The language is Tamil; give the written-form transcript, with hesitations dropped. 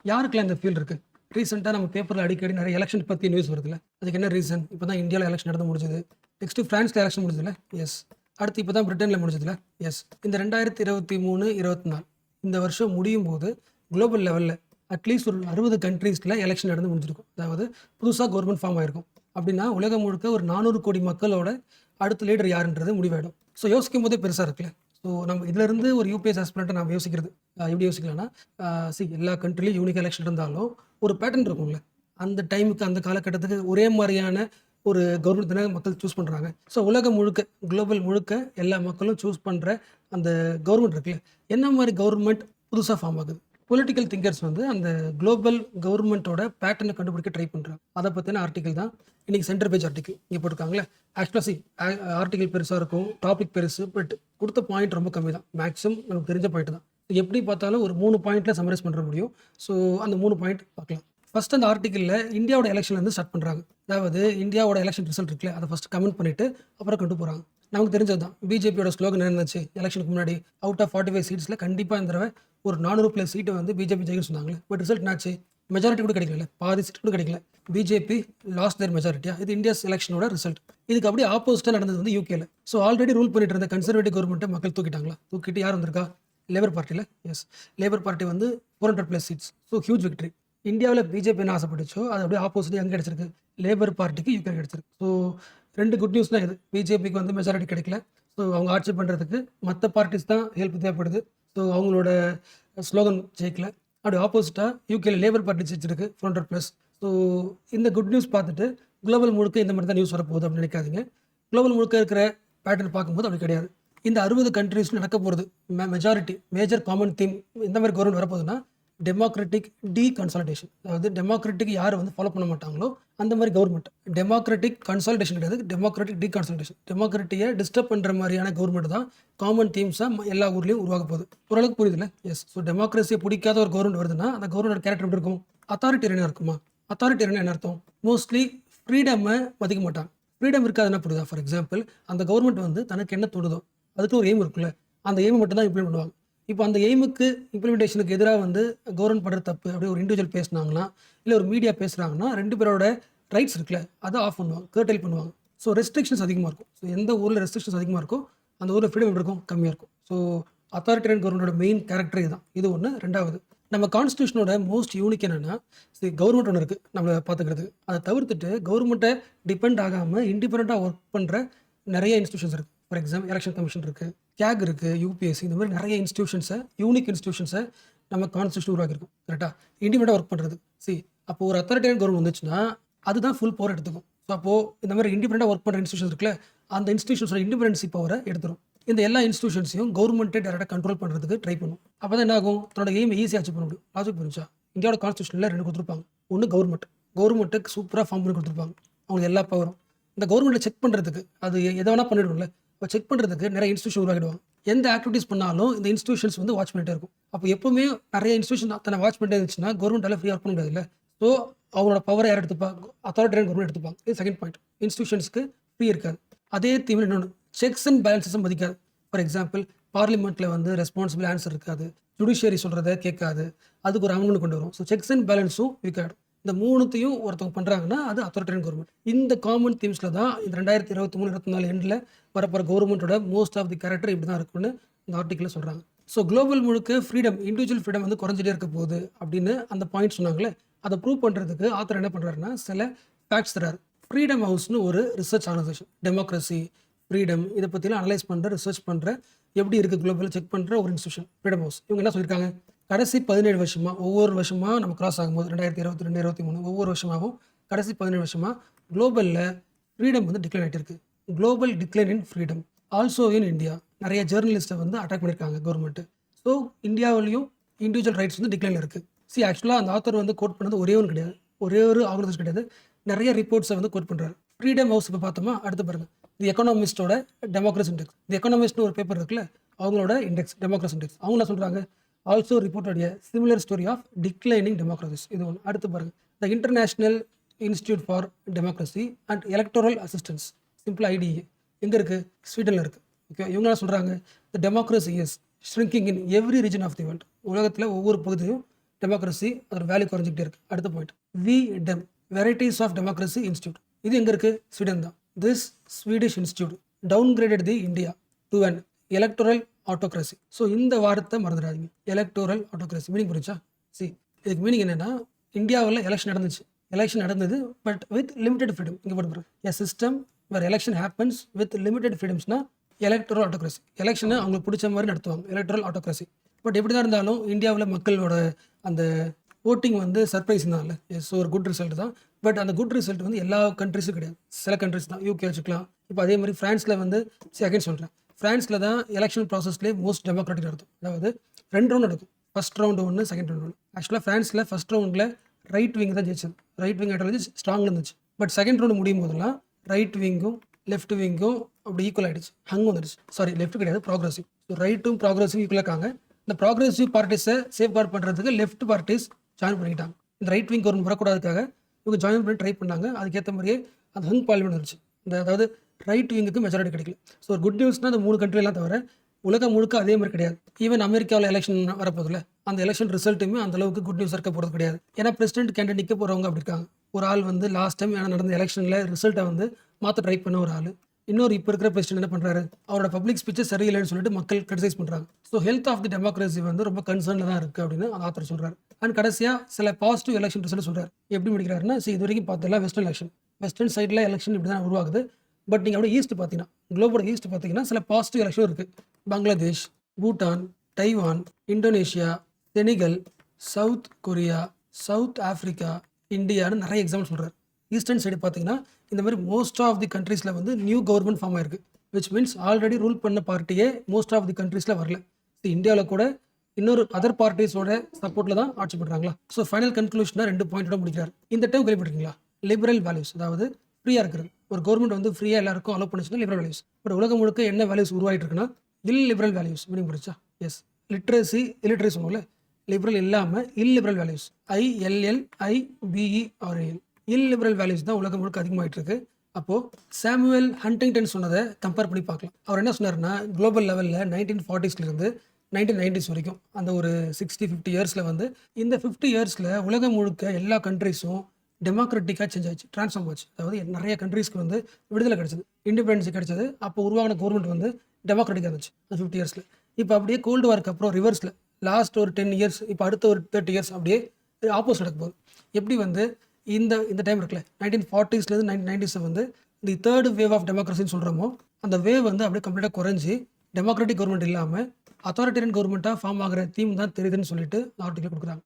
யாருக்கெல்லாம் இந்த ஃபீல் இருக்குது? ரீசெண்டாக நம்ம பேப்பரில் அடிக்கடி நிறைய எலெக்ஷன் பற்றி நியூஸ் வருதுல்ல. அதுக்கு என்ன ரீசன்? இப்போ தான் இந்தியாவில் எலெக்ஷன் நடந்து முடிஞ்சது. நெக்ஸ்ட்டு ஃப்ரான்ஸில் எலெக்ஷன் முடிஞ்சதுல. எஸ். அடுத்து இப்போ தான் பிரிட்டனில் முடிஞ்சதுல. எஸ். இந்த 2023, 24 இந்த வருஷம் முடியும் போது குளோபல் லெவலில் அட்லீஸ்ட் ஒரு 60 கண்ட்ரீஸில் எலெக்ஷன் நடந்து முடிஞ்சிருக்கும். அதாவது புதுசாக கவர்மெண்ட் ஃபார்ம் ஆயிருக்கும். அப்படின்னா உலகம் முழுக்க ஒரு 400 கோடி மக்களோட அடுத்த லீடர் யாருன்றது முடிவாயிடும். ஸோ யோசிக்கும் போதே பெருசாக இருக்குல்ல. ஸோ நம்ம இதிலிருந்து ஒரு யூபிஎஸ் ஆஸ்பிரண்ட்டை நம்ம யோசிக்கிறது எப்படி யோசிக்கலாம்னா, எல்லா கண்ட்ரிலையும் யூனிக் எலெக்ஷன் இருந்தாலும் ஒரு பேட்டர்ன் இருக்கும்ல. அந்த டைமுக்கு அந்த காலகட்டத்துக்கு ஒரே மாதிரியான ஒரு கவர்மெண்ட் தானே மக்கள் சூஸ் பண்ணுறாங்க. ஸோ உலகம் முழுக்க குளோபல் முழுக்க எல்லா மக்களும் சூஸ் பண்ணுற அந்த கவர்மெண்ட் இருக்குல்ல, என்ன மாதிரி கவர்மெண்ட் புதுசாக ஃபார்ம் ஆகுது. பொலிட்டிக்கல் திங்கர்ஸ் வந்து அந்த குளோபல் கவர்மெண்ட்டோட பேட்டர்னை கண்டுபிடிக்க ட்ரை பண்ணுறாங்க. அதை பற்றின ஆர்டிகல் தான் இன்றைக்கி சென்டர் பேஜ் ஆர்டிகல் இங்கே போட்டிருக்காங்களே. ஆக்சுவலாக ஆர்டிகல் பெருசாக இருக்கும், டாபிக் பெருசு, பட் கொடுத்த பாயிண்ட் ரொம்ப கம்மி தான். மேக்ஸிமம் நமக்கு தெரிஞ்ச பாயிண்ட் தான். எப்படி பார்த்தாலும் ஒரு 3 பாயிண்ட்டில் சம்மரைஸ் பண்ணுற முடியும். ஸோ அந்த 3 பாயிண்ட் பார்க்கலாம். ஃபர்ஸ்ட் அந்த ஆர்டிக்கலில் இந்தியாவோட எலெக்ஷன்லேருந்து ஸ்டார்ட் பண்ணுறாங்க. அதாவது இந்தியாவோட எலெக்ஷன் ரிசல்ட் இருக்குல்ல, அதை ஃபஸ்ட்டு கமெண்ட் பண்ணிவிட்டு அப்புறம் கொண்டு போகிறாங்க. நமக்கு தெரிஞ்சது தான் பிஜேபியோட ஸ்லோகன் இருந்துச்சு எலெக்ஷனுக்கு முன்னாடி. அவுட் ஆஃப் 45 சீட்ஸில் கண்டிப்பாக இந்த தடவை ஒரு 400+ சீட்டை வந்து பிஜேபி ஜெயின்னு சொன்னாங்களே. பட் ரிசல்ட் என்னாச்சு? மெஜாரிட்டி கூட கிடைக்கல, பாதி சீட் கூட கிடைக்கல. பிஜேபி லாஸ்ட் தேர் மெஜாரிட்டியா. இது இந்தியாஸ் எலெக்ஷனோட ரிசல்ட். இதுக்கு அப்படியே ஆப்போசிட்டாக நடந்தது வந்து யூகேல. ஸோ ஆல்ரெடி ரூல் பண்ணிட்டு இருந்த கன்சர்வேட்டிவ் கவர்மெண்ட்டை மக்கள் தூக்கிட்டாங்களா? தூக்கிட்டு யார் வந்திருக்கா? லேபர் பார்ட்டியில். எஸ், லேபர் பார்ட்டி வந்து 400+ சீட்ஸ். So huge victory. இந்தியாவில் பிஜேபி என்ன ஆசைப்பட்டுச்சோ அது அப்படியே ஆப்போசிட் எங்கே கிடச்சிருக்கு? லேபர் பார்ட்டிக்கு யூகே கிடச்சிருக்கு. ஸோ 2 குட் நியூஸ் தான் இது. பிஜேபிக்கு வந்து மெஜாரிட்டி கிடைக்கல. ஸோ அவங்க ஆட்சி பண்ணுறதுக்கு மற்ற பார்ட்டிஸ் தான் ஹெல்ப் தேவைப்படுது. ஸோ அவங்களோட ஸ்லோகன் ஜெயிக்கல. அப்படி ஆப்போசிட்டாக யூகேல லேபர் பார்ட்டி ஜெயிச்சிருக்கு 400+. ஸோ இந்த குட் நியூஸ் பார்த்துட்டு குளோபல் முழுக்க இந்த மாதிரி தான் நியூஸ் வரப்போகுது அப்படின்னு நினைக்காதீங்க. குளோபல் முழுக்க இருக்கிற பேட்டர்ன் பார்க்கும்போது அப்படி கிடையாது. இந்த 60 கண்ட்ரீஸ் நடக்க போகிறது மெஜாரிட்டி மேஜர் காமன் தீம் எந்த மாதிரி கவர்மெண்ட் வரப்போகுதுன்னா, டெமோக்ராட்டிக் டீகன்சாலிடேஷன். அதாவது டெமோக்ராட்டிக் யார் வந்து ஃபாலோ பண்ண மாட்டாங்களோ அந்த மாதிரி கவர்மெண்ட். டெமோக்ராட்டிக் கன்சாலிடேஷன் கிடையாது, டெமோக்ராட்டிக் டீகன்சாலிடேஷன். டெமோக்ராட்டியை டிஸ்டர்ப் பண்ணுற மாதிரியான கவர்மெண்ட் தான் காமன் தீம்ஸாக எல்லா ஊர்லேயும் உருவாக போகுது. ஓரளவுக்கு புரியுதுல்ல? எஸ். ஸோ டெமோக்ரஸியை பிடிக்காத ஒரு கவர்மெண்ட் வருதுன்னா அந்த கவர்மெண்ட் கேரக்டர் எப்படி இருக்கும்? அத்தாரிட்டேரியனாக இருக்குமா? அத்தாரிட்டேரியன் என்ன அர்த்தம்? மோஸ்ட்லி ஃப்ரீடமை மதிக்க மாட்டாங்க. ஃப்ரீடம் இருக்காதுன்னா புரியுதா? ஃபார் எக்ஸாம்பிள், அந்த கவர்மெண்ட் வந்து தனக்கு என்ன தொடுதோ அதுக்கு ஒரு எய்ம் இருக்குல்ல, அந்த எய்மை மட்டும் தான் இம்ப்ளிமெண்ட் பண்ணுவாங்க. இப்போ அந்த எய்முக்கு இம்ப்ளிமெண்டேஷனுக்கு எதிராக வந்து கவர்மெண்ட் பண்ணுற தப்பு அப்படியே ஒரு இண்டிவிஜுவல் பேசுனாங்கன்னா, இல்லை ஒரு மீடியா பேசுகிறாங்கன்னா, 2 பேரோட ரைட்ஸ் இருக்குல்ல அதை ஆஃப் பண்ணுவாங்க, கர்டைல் பண்ணுவாங்க. ஸோ ரெஸ்ட்ரிக்ஷன்ஸ் அதிகமாக இருக்கும். ஸோ எந்த ஊரில் ரெஸ்ட்ரிக்ஷன்ஸ் அதிகமாக இருக்கும் அந்த ஊரில் ஃப்ரீடம் எப்படி இருக்கும்? கம்மியாக இருக்கும். ஸோ அத்தாரிட்டேரியன் கவர்மெண்டோட மெயின் கேரக்டர் இதுதான். இது ஒன்று. ரெண்டாவது, நம்ம கான்ஸ்டியூஷனோட மோஸ்ட் யூனிக் என்னென்னா, கவர்மெண்ட் ஒன்று இருக்குது நம்மளை பார்த்துக்கிறது. அதை தவிர்த்துட்டு கவர்மெண்ட்டை டிபெண்ட் ஆகாமல் இண்டிபெண்ட்டாக ஒர்க் பண்ணுற நிறைய இன்ஸ்டியூஷன்ஸ் இருக்குது. ஃபார் எக்ஸாம்பிள், எலெக்ஷன் கமிஷன் இருக்குது, கேக் இருக்குது, யூபிஎஸ்சி, இந்த மாதிரி நிறைய இன்ஸ்டியூஷன்ஸை, யூனிக் இன்ஸ்டியூஷன்ஸை நம்ம கான்ஸ்டியூஷன் உருவாக்கியிருக்கோம். கரெக்டாக இண்டிபெண்ட்டாக ஒர்க் பண்ணுறது. அப்போ ஒரு அத்தாரிட்டேரியன் கவர்மெண்ட் வந்துச்சுன்னா அதுதான் ஃபுல் பவர் எடுத்துக்கும். ஸோ அப்போது இந்த மாதிரி இண்டிபெண்ட்டாக ஒர்க் பண்ணுற இன்ஸ்டியூஷன்ஸ் இருக்குல்ல, அந்த இன்ஸ்டியூஷன்ஸோட இண்டிபெண்டன்சி பவரை எடுத்துரும். இந்த எல்லா இன்ஸ்டியூஷன்ஸையும் கவர்மெண்ட்டே டேரெக்டாக கண்ட்ரோல் பண்ணுறதுக்கு ட்ரை பண்ணும். அப்போ தான் என்ன ஆகும்? தன்னோட எய்ம் ஈஸியாக அச்சீவ் பண்ண முடியும். லாஜிக் புரிஞ்சா? இந்தியாவோட கான்ஸ்டியூஷனில் 2 கொடுத்துருப்பாங்க. ஒன்று கவர்மெண்ட்டுக்கு சூப்பராக ஃபார்ம் பண்ணி கொடுத்துருப்பாங்க, அவங்களுக்கு எல்லா பவரும். இந்த கவர்மெண்ட்டை செக் பண்ணுறதுக்கு அது எதை வேணால் பண்ணிவிடும்ல. இப்போ செக் பண்ணுறதுக்கு நிறைய இன்ஸ்டியூஷன் உருவாக்கிடுவாங்க. எந்த ஆக்டிவிட்டீஸ் பண்ணாலும் இந்த இன்ஸ்டியூஷன்ஸ் வந்து வாட்ச் பண்ணிட்டே இருக்கும். அப்போ எப்பவுமே நிறைய இன்ஸ்டியூஷன் தன்னை வாட்ச் பண்ணிட்டே இருந்துச்சுன்னா கவர்மெண்ட்டால் ஃப்ரீயாக ஒர்க் பண்ண முடியாது இல்லை. ஸோ அவங்களோட பவரை யார் எடுத்துப்பாங்க? அத்தாரிட்டேரியன் கவர்மெண்ட் எடுத்துப்பாங்க. இது செகண்ட் பாயிண்ட். இன்ஸ்டியூஷன்ஸ்க்கு ஃப்ரீ இருக்காது. அதே தீவில் இன்னொன்று, செக்ஸ் அண்ட் பேலன்சஸும் மதிக்காது. ஃபார் எக்ஸாம்பிள், பார்லிமெண்ட்டில் வந்து ரெஸ்பான்சிபிள் ஆன்சர் இருக்காது, ஜுடிஷியரி சொல்கிறத கேட்காது, அதுக்கு ஒரு அமௌண்ட் கொண்டு வரும். ஸோ செக்ஸ் அண்ட் பேலன்ஸும் வீக்காகிடும். இந்த 3த்தையும் ஒருத்தவங்க பண்ணுறாங்கன்னா அது அத்தாரிட்டேரியன் கவர்மெண்ட். இந்த காமன் தீம்ஸில் தான் இந்த 2023, 24 எண்டில் வரப்போகிற கவர்மெண்ட்டோட மோஸ்ட் ஆஃப் தி கேரக்டர் இப்படி தான் இருக்குன்னு இந்த ஆர்டிக்கில் சொல்கிறாங்க. ஸோ குளோபல் முழுக்க ஃப்ரீடம், இண்டிவிஜுவல் ஃப்ரீடம் வந்து குறைஞ்சிட்டே இருக்க போகுது அப்படின்னு அந்த பாயிண்ட் சொன்னாங்களே, அதை ப்ரூவ் பண்ணுறதுக்கு ஆத்தர் என்ன பண்ணுறாருன்னா சில ஃபேக்ட்ஸ் தராரு. ஃப்ரீடம் ஹவுஸ்னு ஒரு ரிசர்ச் ஆர்கனைசேஷன், டெமோக்ரஸி, ஃப்ரீடம் இதை பற்றிலாம் அனலைஸ் பண்ணுற, ரிசர்ச் பண்ணுற, எப்படி இருக்குது குளோபலில் செக் பண்ணுற ஒரு இன்ஸ்டியூஷன் ஃப்ரீடம் ஹவுஸ். இவங்க என்ன சொல்லியிருக்காங்க? கடைசி 17 வருஷமாக, ஒவ்வொரு வருஷமாக நம்ம கிராஸ் ஆகும்போது 2022, 2023 ஒவ்வொரு வருஷமாகவும் கடைசி 17 வருஷமாக குளோபலில் ஃப்ரீடம் வந்து டிக்ளைன் ஆகிட்டு இருக்குது. Global decline in freedom also in India. நிறைய ஜேர்னலிஸ்ட்டை வந்து அட்டாக் பண்ணியிருக்காங்க கவர்மெண்ட்டு. ஸோ இந்தியாவிலையும் இண்டிவிஜுவல் ரைட்ஸ் வந்து டிக்ளைனில் இருக்குது. ஆக்சுவலாக அந்த ஆத்தர் வந்து கோட் பண்ணது ஒரே ஒன்று கிடையாது, ஒரே ஒரு ஆர்கனைசேஷன் கிடையாது, நிறைய ரிப்போர்ட்ஸை வந்து கோட் பண்ணுறாரு. ஃப்ரீடம் ஹவுஸ் இப்போ பார்த்தோமா, அடுத்து பாருங்கள், தி எக்கனாமிஸ்டோட டெமோக்ரஸி இண்டெக்ஸ். தி எக்கனாமிஸ்ட்னு ஒரு பேப்பர் இருக்குல்ல, அவங்களோட இண்டெக்ஸ், டெமோக்ரஸி இண்டெக்ஸ். அவங்க என்ன சொல்கிறாங்க? Also reported a similar story of declining democracies. இது ஒன்று. அடுத்து பாருங்கள், the international institute for democracy and electoral assistance, simple IDEA, எங்கே இருக்குது? ஸ்வீடனில் இருக்குது. ஓகே, இவங்க என்ன சொல்கிறாங்க? The democracy is shrinking in every region of the world. உலகத்தில் ஒவ்வொரு பகுதியும் டெமோக்ரஸி அதோட வேல்யூ குறைஞ்சிக்கிட்டே இருக்குது. அடுத்த point V Dem varieties of democracy institute. இது எங்கே இருக்குது? ஸ்வீடன் தான். This Swedish institute downgraded the India to an electoral autocracy. So இந்த வார்த்தை மறந்துடாதீங்க. எலக்டோரல் ஆட்டோக்ரஸி மீனிங் புரிஞ்சா? இதுக்கு மீனிங் என்னென்னா, இந்தியாவில் எலெக்ஷன் நடந்தது பட் வித் லிமிடெட் ஃப்ரீடம். இங்கே போட்டு a system where election happens with limited ஃப்ரீடம்ஸ்னா எலக்டோரல் ஆட்டோக்ரஸி. எலெக்ஷனை அவங்களுக்கு பிடிச்ச மாதிரி நடத்துவாங்க, எலக்டோரல் ஆட்டோக்ரஸி. பட் எப்படி தான் இருந்தாலும் இந்தியாவில் மக்களோட அந்த ஓட்டிங் வந்து சர்ப்ரைஸ் தான் இல்லை. ஸோ ஒரு குட் ரிசல்ட் தான். பட் அந்த குட் ரிசல்ட் வந்து எல்லா கண்ட்ரிஸும் கிடையாது, சில கண்ட்ரிஸ் தான். யூகே வச்சுக்கலாம். இப்போ அதே மாதிரி ஃப்ரான்ஸில் வந்து அகைன் சொல்கிறேன், ஃப்ரான்ஸில் தான் எலெக்ஷன் ப்ராசஸ்லேயே மோஸ்ட் டெமோக்ராட்டிக் நடக்கும். அதாவது 2 ரவுண்ட் நடக்கும். ஃபர்ஸ்ட் ரவுண்டு ஒன்று, செகண்ட் ரவுண்ட் ஒன்று. ஆக்சுவலாக ஃப்ரான்ஸில் ஃபர்ஸ்ட் ரவுண்டில் ரைட் விங் தான் ஜெயிச்சது. ரைட் விங் ஐடியாலஜி ஸ்ட்ராங் இருந்துச்சு. பட் செகண்ட் ரவுண்டு முடியும் போதெல்லாம் ரைட் விங்கும் லெஃப்ட் விங்கும் அப்படி ஈக்குவல் ஆகிடுச்சு, ஹங் வந்துடுச்சு. சாரி, லெஃப்ட் கிடையாது, ப்ராக்ரஸிவ். ஸோ ரைட்டும் ப்ராக்ரஸிவ் ஈக்குவல் இருக்காங்க. இந்த ப்ராக்ரஸிவ் பார்ட்டிஸை சேஃப்கார்ட் பண்ணுறதுக்கு லெஃப்ட் பார்ட்டிஸ் ஜாயின் பண்ணிட்டாங்க. இந்த ரைட் விங் கவர்மெண்ட் வரக்கூடாதுக்காக இவங்க ஜாயின் பண்ணி ட்ரை பண்ணாங்க. அதுக்கேற்ற மாதிரியே அந்த ஹங் பார்லிமெண்ட் இருந்துச்சு. அதாவது ரைட் விங்குக்கு மெஜாரிட்டி கிடைக்கல. ஸோ ஒரு குட் நியூஸ்னால் அந்த 3 கண்ட்ரிலாம் தவிர உலகம் முழுக்க அதே மாதிரி கிடையாது. ஈவன் அமெரிக்காவில் எலெக்ஷன் வரப்போதில்ல, அந்த எலெக்ஷன் ரிசல்ட்டுமே அந்த அளவுக்கு குட் நியூஸ் இருக்க போகிறது கிடையாது. ஏன்னா பிரசிடென்ட் கேண்டிடேட் நிற்க போகிறவங்க அப்படி இருக்காங்க. ஒரு ஆள் வந்து லாஸ்ட் டைம் நடந்த எலெக்ஷனில் ரிசல்ட்டை வந்து மாற்ற ட்ரை பண்ண ஒரு ஆள். இன்னொரு இப்போ இருக்கிற பிரசிடென்ட் என்ன பண்ணுறாரு, அவரோட பப்ளிக் ஸ்பீச்சை சரியில்லைன்னு சொல்லிட்டு மக்கள் கிரிட்டிசைஸ் பண்ணுறாங்க. So health of the democracy வந்து ரொம்ப கன்சர்னில் தான் இருக்குது அப்படின்னு அந்த ஆத்தர் சொல்கிறார். அண்ட் கடைசியாக சில பாசிட்டிவ் எலெக்ஷன் ரிசல்ட் சொல்கிறார். எப்படி முடிக்கிறாருன்னா, இது வரைக்கும் பார்த்தலாம் வெஸ்டர்ன் சைடில் எலெக்ஷன் இப்படி தான் உருவாகுது. பட் நீங்கள் அப்படியே ஈஸ்ட் பார்த்தீங்கன்னா, குளோபல் ஈஸ்ட் பார்த்தீங்கன்னா சில பாசிட்டிவ் எலெக்ஷன் இருக்குது. Bangladesh, Bhutan, Taiwan, Indonesia, Senegal, south Korea, south Africa, இந்தியான்னு நிறைய எக்ஸாம்பிள் சொல்கிறார். ஈஸ்டர்ன் சைடு பார்த்தீங்கன்னா இந்த மாதிரி மோஸ்ட் ஆஃப் தி கண்ட்ரீஸில் வந்து நியூ கவர்மெண்ட் ஃபார்ம் ஆயிருக்கு. விச் மீன்ஸ் ஆல்ரெடி ரூல் பண்ண பார்ட்டியே மோஸ்ட் ஆஃப் தி கண்ட்ரீஸில் வரல. இந்தியாவில் கூட இன்னொரு அதர் பார்ட்டிஸோட சப்போர்ட்டில் தான் ஆட்சி பண்ணுறாங்களா. ஸோ ஃபைனல் கன்க்ளூஷனாக 2 பாயிண்டோட முடிக்கிறார். இந்த டைம் கேள்விப்பட்டிருக்கீங்களா? லிபரல் வேல்யூஸ், அதாவது ஃப்ரீயாக இருக்கிறது. ஒரு கவர்மெண்ட் வந்து ஃப்ரீயாக எல்லாருக்கும் அலோவ் பண்ணிச்சுன்னா லிபரல் வேல்யூஸ். பட் உலகம் முழுக்க என்ன வேல்யூஸ் உருவாகிட்டு இருக்குன்னா இல்லிபரல் வேல்யூஸ். மீனிங் புரிச்சா? எஸ், இல்லிட்ரேசி சொன்னோம்ல, லிபரல் இல்லாமல் இல்லிபரல் வேல்யூஸ். ILLIBERAL இல்லிபரல் வேல்யூஸ் தான் உலகம் முழுக்க அதிகமாகிட்டு இருக்கு. அப்போது சாமுவேல் ஹண்டிங்டன் சொன்னதை கம்பேர் பண்ணி பார்க்கலாம். அவர் என்ன சொன்னார்னா, குளோபல் லெவலில் 1940s - 1990s வரைக்கும் அந்த ஒரு 60-50 இயர்ஸில் வந்து இந்த 50 இயர்ஸில் உலகம் முழுக்க எல்லா கண்ட்ரிஸும் டெமோக்ராட்டிக்காக சேஞ்ச் ஆச்சு, ட்ரான்ஸ்ஃபார்ம் ஆச்சு. அதாவது நிறைய கண்ட்ரீஸ்க்கு வந்து விடுதலை கிடைச்சது, இண்டிபெண்டன்ஸ் கிடைச்சது. அப்போ உருவான கவர்மெண்ட் வந்து டெமோக்ராட்டிக்காக இருந்துச்சு அந்த 50 இயர்ஸில். இப்போ அப்படியே கோல்டு வார்க்கு அப்புறம் ரிவர்ஸில் லாஸ்ட் ஒரு 10 இயர்ஸ், இப்போ அடுத்த ஒரு 30 இயர்ஸ் அப்படியே ஆப்போசிட் நடக்க போகுது. எப்படி வந்து இந்த டைம் இருக்குல்ல, 1940s - 1990s வந்து தி தேர்ட் வேவ் ஆஃப் டெமோக்ரஸின்னு சொல்கிறோமோ, அந்த வேவ் வந்து அப்படியே கம்ப்ளீட்டாக குறைஞ்சி டெமோக்ராட்டிக் கவர்மெண்ட் இல்லாமல் அத்தாரிட்டேரியன் கவர்மெண்ட்டாக ஃபார்ம் ஆகிற தீம் தான் தெரியுதுன்னு சொல்லிட்டு ஆர்டிக்கல் கொடுக்குறாங்க.